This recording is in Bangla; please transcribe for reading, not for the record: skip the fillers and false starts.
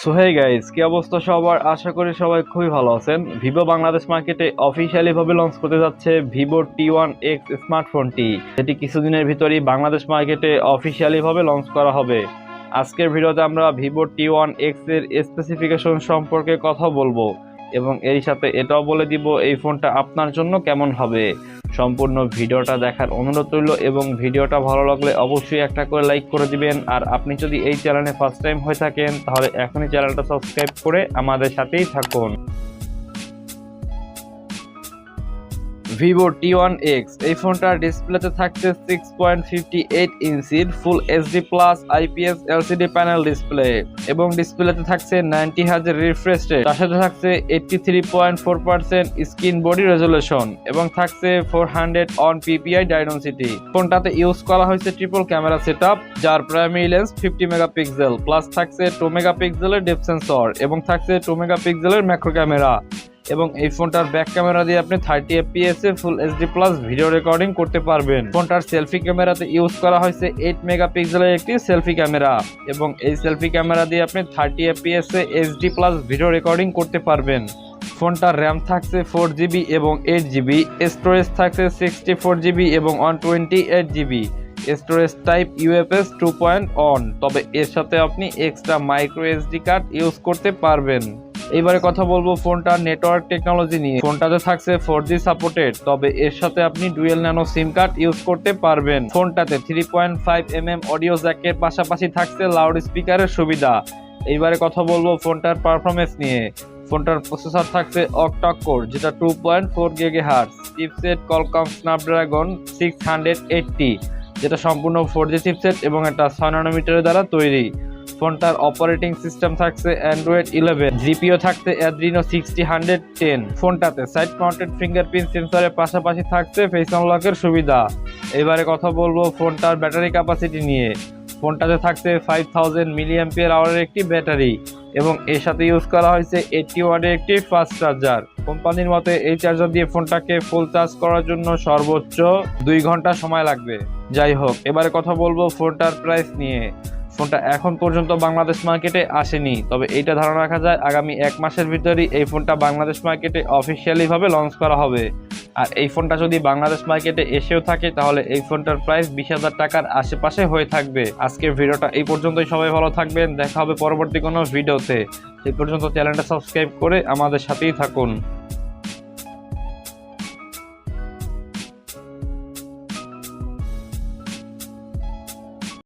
সো হে গাইস, কি অবস্থা সবার? আশা করি সবাই খুবই ভালো আছেন। ভিভো বাংলাদেশ মার্কেটে অফিসিয়ালি ভাবে লঞ্চ করতে যাচ্ছে ভিভো T1x স্মার্টফোনটি, যেটি কিছুদিনের ভিতরেই বাংলাদেশ মার্কেটে অফিসিয়ালি ভাবে লঞ্চ করা হবে। আজকের ভিডিওতে আমরা ভিভো T1x এর স্পেসিফিকেশন সম্পর্কে কথা বলবো এবং এর সাথে এটাও বলে দিব এই ফোনটা আপনার জন্য কেমন হবে। সম্পূর্ণ ভিডিওটা দেখার অনুরোধ রইল এবং ভিডিওটা ভালো লাগলে অবশ্যই একটা করে লাইক করে দিবেন। আর আপনি যদি এই চ্যানেলে ফার্স্ট টাইম হয়ে থাকেন তাহলে এখনই চ্যানেলটা সাবস্ক্রাইব করে আমাদের সাথেই থাকুন। ভিভো T1x এই ফোনটার ডিসপ্লেতে থাকছে 6.58 ইঞ্চির ফুল HD plus IPS LCD panel display এবং ডিসপ্লেতে থাকছে 90 হার্জ রিফ্রেশ রেট। তার সাথে থাকছে 83.4% স্ক্রিন বডি রেজোলিউশন এবং থাকছে 400 অন পিপিআই ডায়নোসিটি। ফোনটাতে ইউজ করা হয়েছে ট্রিপল ক্যামেরা সেটআপ, যার প্রাইমারি লেন্স 50 মেগাপিক্সেল প্লাস থাকছে 2 মেগাপিক্সেলের ডেপথ সেন্সর এবং থাকছে 2 মেগাপিক্সেলের ম্যাক্রো ক্যামেরা। এবং এই ফোনটার ব্যাক ক্যামেরা দিয়ে আপনি 30 fps এ full HD plus video recording করতে পারবেন। ফোনটার সেলফি ক্যামেরাতে ইউজ করা হয়েছে 8 মেগাপিক্সেলের একটি সেলফি ক্যামেরা এবং এই সেলফি ক্যামেরা দিয়ে আপনি 30 fps এ এইচডি প্লাস ভিডিও রেকর্ডিং করতে পারবেন। ফোনটার র্যাম থাকছে 4GB এবং 8GB, স্টোরেজ থাকছে 64GB এবং 128GB, স্টোরেজ টাইপ ইউএফএস 2.1। তবে এর সাথে আপনি extra micro SD card use করতে পারবেন। এইবারে কথা বলবো ফোনটার নেটওয়ার্ক টেকনোলজি নিয়ে। ফোনটাতে থাকছে 4G সাপোর্টেড, তবে এর সাথে আপনি ডুয়েল ন্যানো সিম কার্ড ইউজ করতে পারবেন। ফোনটাতে 3.5mm অডিও জ্যাকের পাশাপাশি থাকছে লাউড স্পিকারের সুবিধা। এইবারে কথা বলবো ফোনটার পারফরমেন্স নিয়ে। ফোনটার প্রসেসর থাকছে অক্টা কোর, যেটা 2.4 GHz, চিপসেট কলকম স্ন্যাপড্রাগন 680, যেটা সম্পূর্ণ 4G চিপসেট এবং এটা 6 ন্যানোমিটারের দ্বারা তৈরি। ফোনটার অপারেটিং সিস্টেম থাকছে অ্যান্ড্রয়েড 11, জিপিও থাকছে অ্যাড্রিনো 6010। ফোনটাতে সাইড মাউন্টেড ফিঙ্গারপ্রিন্ট সেন্সরের পাশাপাশি থাকছে ফেস আনলকের সুবিধা। এবারে কথা বলবো ফোনটার ব্যাটারি ক্যাপাসিটি নিয়ে। ফোনটাতে থাকছে 5000 mAh একটি ব্যাটারি এবং এর সাথে ইউজ করা হয়েছে 80 ওয়াটের একটি ফাস্ট চার্জার। কোম্পানির মতে এই চার্জার দিয়ে ফোনটাকে ফুল চার্জ করার জন্য সর্বোচ্চ 2 ঘন্টা সময় লাগবে। যাই হোক, এবারে কথা বলবো ফোনটার প্রাইস নিয়ে। ফোনটা এখন পর্যন্ত বাংলাদেশ মার্কেটে আসেনি, তবে এইটা ধারণা রাখা যায় আগামী 1 মাসের ভিতরেই এই ফোনটা বাংলাদেশ মার্কেটে অফিসিয়ালি ভাবে লঞ্চ করা হবে। আর এই ফোনটা যদি বাংলাদেশ মার্কেটে এসেও থাকে তাহলে এই ফোনটার প্রাইস 20,000 টাকার আশেপাশে হয়ে থাকবে। আজকের ভিডিওটা এই পর্যন্তই, সবাই ভালো থাকবেন, দেখা হবে পরবর্তী কোনো ভিডিওতে। সেই পর্যন্ত চ্যানেলটা সাবস্ক্রাইব করে আমাদের সাথেই থাকুন।